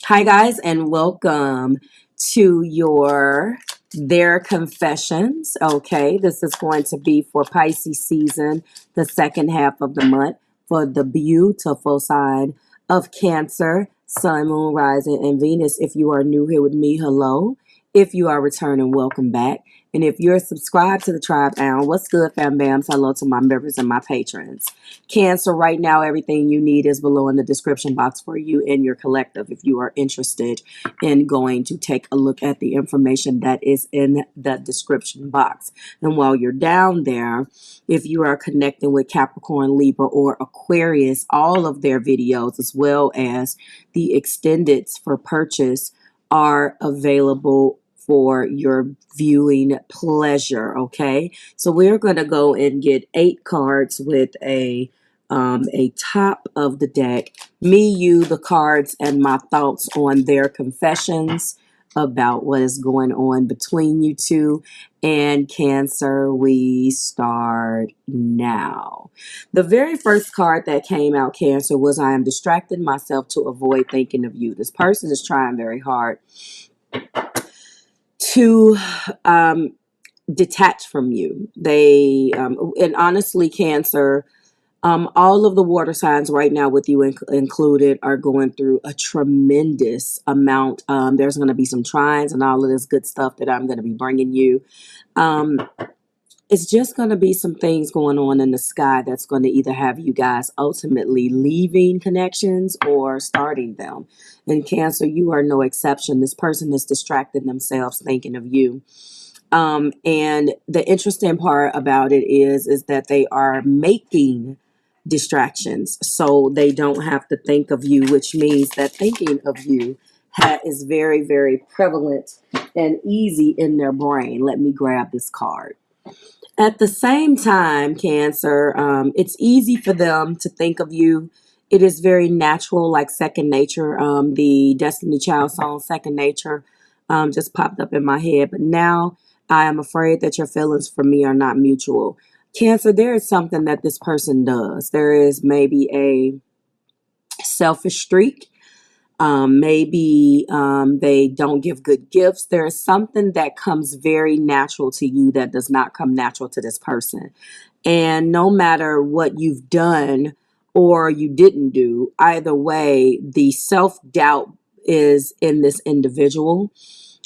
Hi, guys, and welcome to their confessions. Okay, this is going to be for Pisces season, the second half of the month, for the beautiful sign of Cancer, Sun, Moon, Rising, and Venus. If you are new here with me, hello. If you are returning, welcome back. And if you're subscribed to the tribe, what's good, fam bams? Hello to my members and my patrons. Cancer, right now, everything you need is below in the description box for you and your collective if you are interested in going to take a look at the information that is in the description box. And while you're down there, if you are connecting with Capricorn, Libra, or Aquarius, all of their videos as well as the extendeds for purchase are available for your viewing pleasure. Okay, so we're going to go and get 8 cards with a top of the deck, me, you, the cards, and my thoughts on their confessions about what is going on between you two. And Cancer, we start now. The very first card that came out, Cancer, was I am distracting myself to avoid thinking of you. This person is trying very hard to detach from you. They and honestly, Cancer, all of the water signs right now, with you included, are going through a tremendous amount. There's going to be some trines and all of this good stuff that I'm going to be bringing you. It's just going to be some things going on in the sky that's going to either have you guys ultimately leaving connections or starting them. And Cancer, you are no exception. This person is distracting themselves thinking of you. And the interesting part about it is that they are making distractions so they don't have to think of you, which means that thinking of you is very, very prevalent and easy in their brain. Let me grab this card. At the same time, Cancer, it's easy for them to think of you. It is very natural, like second nature. The Destiny Child song, Second Nature, just popped up in my head. But now I am afraid that your feelings for me are not mutual. Cancer, there is something that this person does. There is maybe a selfish streak. Maybe they don't give good gifts. There is something that comes very natural to you that does not come natural to this person. And no matter what you've done or you didn't do, either way, the self-doubt is in this individual.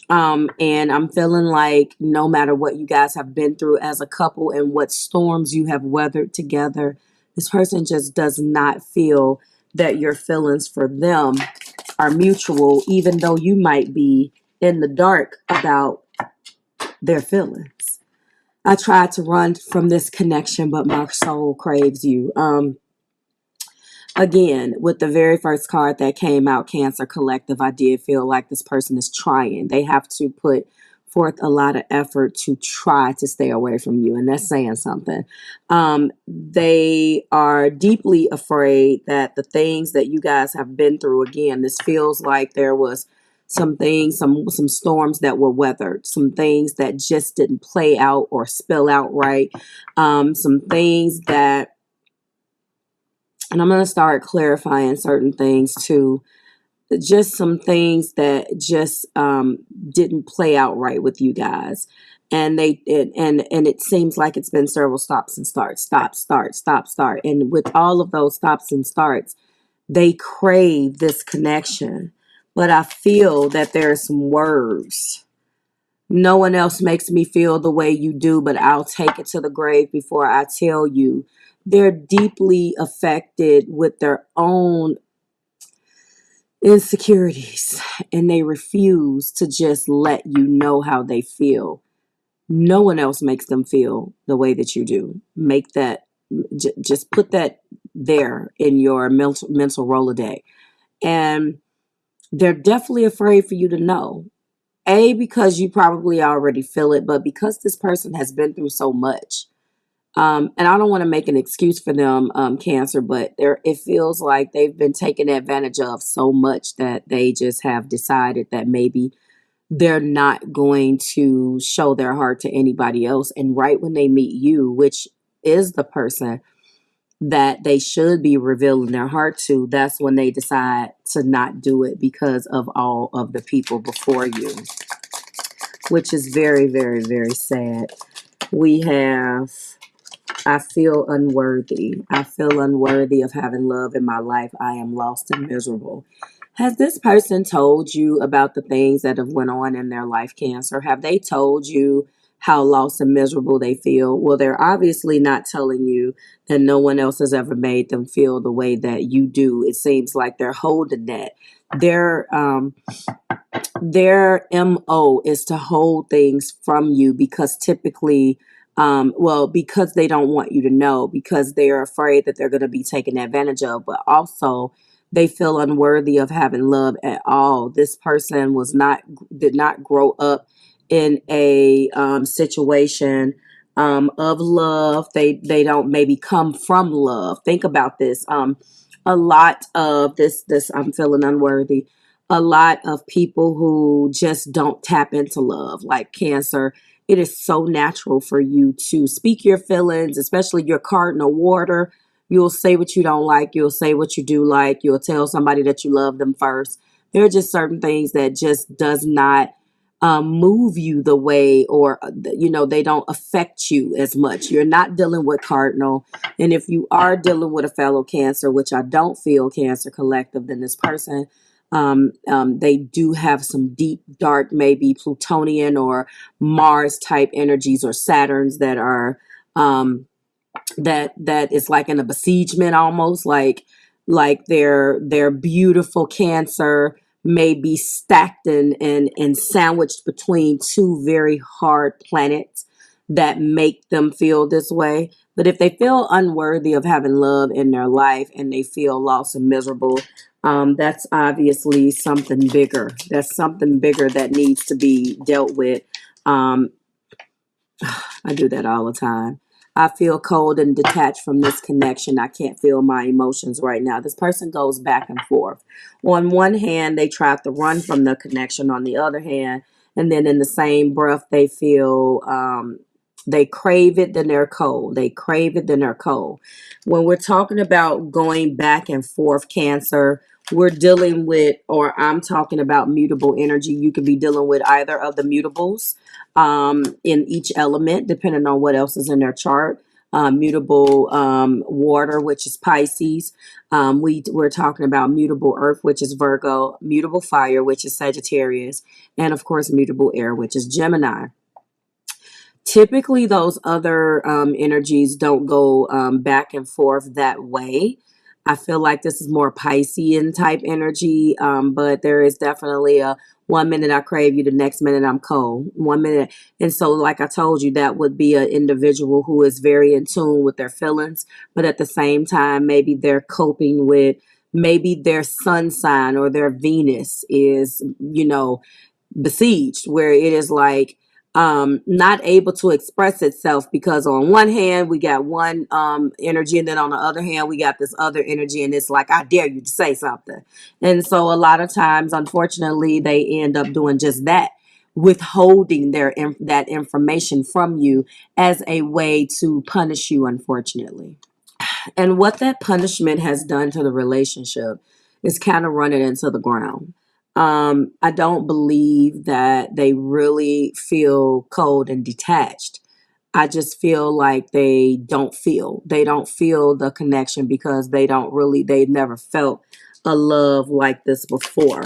And I'm feeling like no matter what you guys have been through as a couple and what storms you have weathered together, this person just does not feel that your feelings for them are mutual, even though you might be in the dark about their feelings. I tried to run from this connection, but my soul craves you. Again, with the very first card that came out, Cancer Collective, I did feel like this person is trying. They have to put forth a lot of effort to try to stay away from you, and that's saying something. They are deeply afraid that the things that you guys have been through, again, this feels like there was some things, some storms that were weathered, some things that just didn't play out or spill out right, some things that, and I'm going to start clarifying certain things too. Just some things that just didn't play out right with you guys. And it seems like it's been several stops and starts, stop, start, stop, start. And with all of those stops and starts, they crave this connection. But I feel that there are some words. No one else makes me feel the way you do, but I'll take it to the grave before I tell you. They're deeply affected with their own insecurities, and they refuse to just let you know how they feel. No one else makes them feel the way that you do. Make that, just put that there in your mental Rolodex. And they're definitely afraid for you to know. Because you probably already feel it, but because this person has been through so much. And I don't want to make an excuse for them, Cancer, but it feels like they've been taken advantage of so much that they just have decided that maybe they're not going to show their heart to anybody else. And right when they meet you, which is the person that they should be revealing their heart to, that's when they decide to not do it because of all of the people before you, which is very, very, very sad. We have, I feel unworthy. I feel unworthy of having love in my life. I am lost and miserable. Has this person told you about the things that have went on in their life, Cancer? Have they told you how lost and miserable they feel? Well, they're obviously not telling you that no one else has ever made them feel the way that you do. It seems like they're holding that. Their MO is to hold things from you because typically, because they don't want you to know, because they're afraid that they're going to be taken advantage of, but also they feel unworthy of having love at all. This person did not grow up in a situation of love. They don't maybe come from love. Think about this. A lot of this I'm feeling unworthy. A lot of people who just don't tap into love, like Cancer, it is so natural for you to speak your feelings, especially your cardinal water. You'll say what you don't like. You'll say what you do like. You'll tell somebody that you love them first. There are just certain things that just does not move you the way, or they don't affect you as much. You're not dealing with cardinal, and if you are dealing with a fellow Cancer, which I don't feel, Cancer collective, then this person, they do have some deep, dark, maybe Plutonian or Mars type energies, or Saturns that are that is like in a besiegement, almost like their beautiful Cancer may be stacked and sandwiched between two very hard planets that make them feel this way. But if they feel unworthy of having love in their life and they feel lost and miserable, that's obviously something bigger. That's something bigger that needs to be dealt with. Um, I do that all the time. I feel cold and detached from this connection. I can't feel my emotions right now. This person goes back and forth. On one hand, they try to run from the connection. On the other hand, and then in the same breath, they feel they crave it, then they're cold. They crave it, then they're cold. When we're talking about going back and forth, Cancer, we're dealing with, or I'm talking about mutable energy. You could be dealing with either of the mutables in each element, depending on what else is in their chart. Mutable water, which is Pisces. We're talking about mutable earth, which is Virgo, mutable fire, which is Sagittarius, and of course, mutable air, which is Gemini. Typically, those other energies don't go back and forth that way. I feel like this is more Piscean type energy, but there is definitely a 1 minute I crave you, the next minute I'm cold. 1 minute. And so, like I told you, that would be an individual who is very in tune with their feelings, but at the same time, maybe they're coping with, maybe their sun sign or their Venus is, besieged, where it is like not able to express itself, because on one hand we got one energy, and then on the other hand we got this other energy, and it's like, I dare you to say something. And so a lot of times, unfortunately, they end up doing just that, withholding that information from you as a way to punish you, unfortunately. And what that punishment has done to the relationship is kind of run it into the ground. I don't believe that they really feel cold and detached. I just feel like they don't feel. They don't feel the connection because they've never felt a love like this before.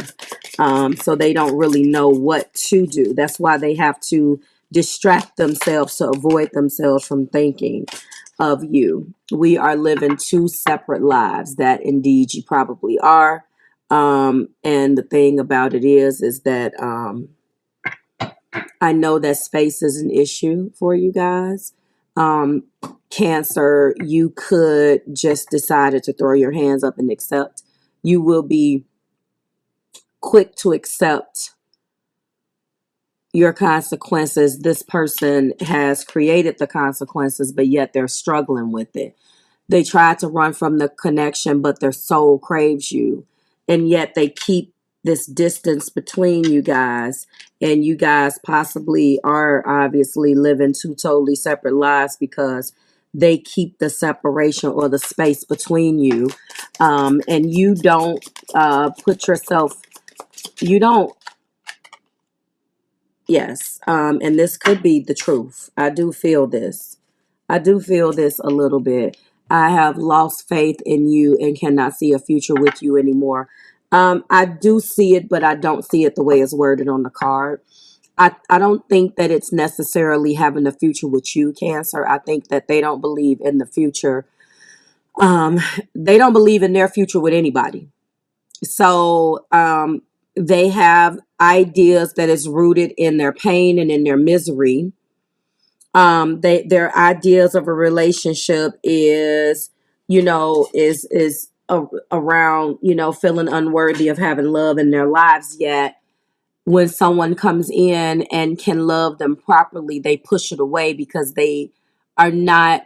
So they don't really know what to do. That's why they have to distract themselves to avoid themselves from thinking of you. We are living two separate lives. That indeed you probably are. And the thing about it is that I know that space is an issue for you guys. Um, Cancer, you could just decide to throw your hands up and accept. You will be quick to accept your consequences. This person has created the consequences, but yet they're struggling with it. They try to run from the connection, but their soul craves you. And yet they keep this distance between you guys. And you guys possibly are obviously living two totally separate lives because they keep the separation or the space between you. And you don't put yourself, you don't, yes. And this could be the truth. I do feel this. I do feel this a little bit. I have lost faith in you and cannot see a future with you anymore. I do see it, but I don't see it the way it's worded on the card. I don't think that it's necessarily having a future with you, Cancer. I think that they don't believe in the future. Um, they don't believe in their future with anybody. So they have ideas that is rooted in their pain and in their misery. Their ideas of a relationship is, around, feeling unworthy of having love in their lives. Yet when someone comes in and can love them properly, they push it away because they are not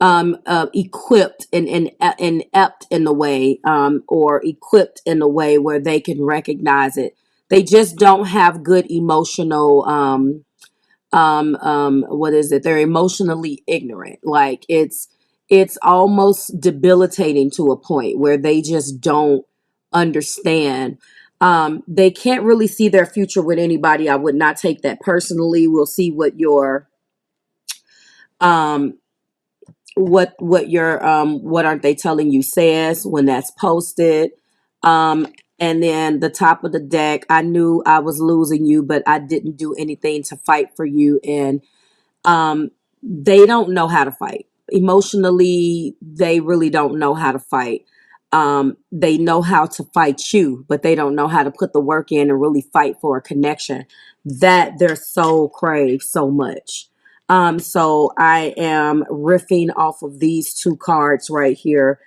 equipped and inept in the way, or equipped in a way where they can recognize it. They just don't have good emotional what is it, they're emotionally ignorant. Like it's almost debilitating to a point where they just don't understand. They can't really see their future with anybody. I would not take that personally. We'll see what your um what aren't they telling you says when that's posted. um and then the top of the deck, I knew I was losing you, but I didn't do anything to fight for you. And um they don't know how to fight emotionally. They really don't know how to fight. They know how to fight you, but they don't know how to put the work in and really fight for a connection that their soul craves so much. So I am riffing off of these two cards right here.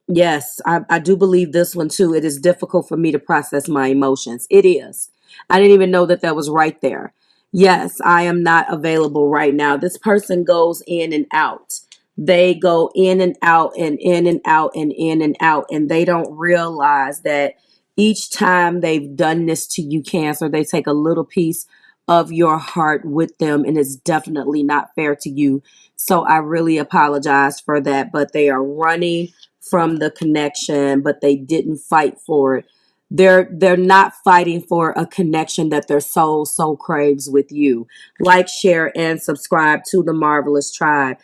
Yes, I do believe this one too. It is difficult for me to process my emotions. It is. I didn't even know that that was right there. Yes, I am not available right now. This person goes in and out. They go in and out and in and out and in and out. And they don't realize that each time they've done this to you, Cancer, they take a little piece of your heart with them. And it's definitely not fair to you. So I really apologize for that. But they are running from the connection, but they didn't fight for it. They're not fighting for a connection that their soul so craves with you. Like, share, and subscribe to the Marvelous Tribe.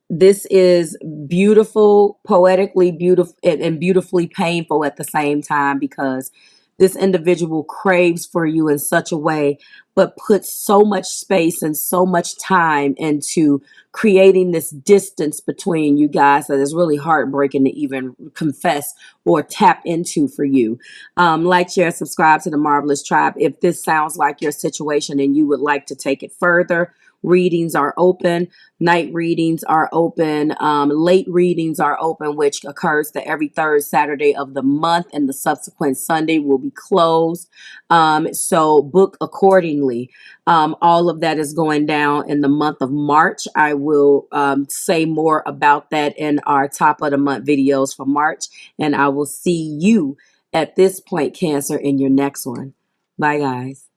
This is beautiful, poetically beautiful, and beautifully painful at the same time, because this individual craves for you in such a way, but puts so much space and so much time into creating this distance between you guys that is really heartbreaking to even confess or tap into for you. Like, share, subscribe to the Marvelous Tribe. If this sounds like your situation and you would like to take it further, readings are open. Night readings are open. Late readings are open, which occurs to every third Saturday of the month, and the subsequent Sunday will be closed. So book accordingly. All of that is going down in the month of March. I will say more about that in our top of the month videos for March. And I will see you at this point, Cancer, in your next one. Bye, guys.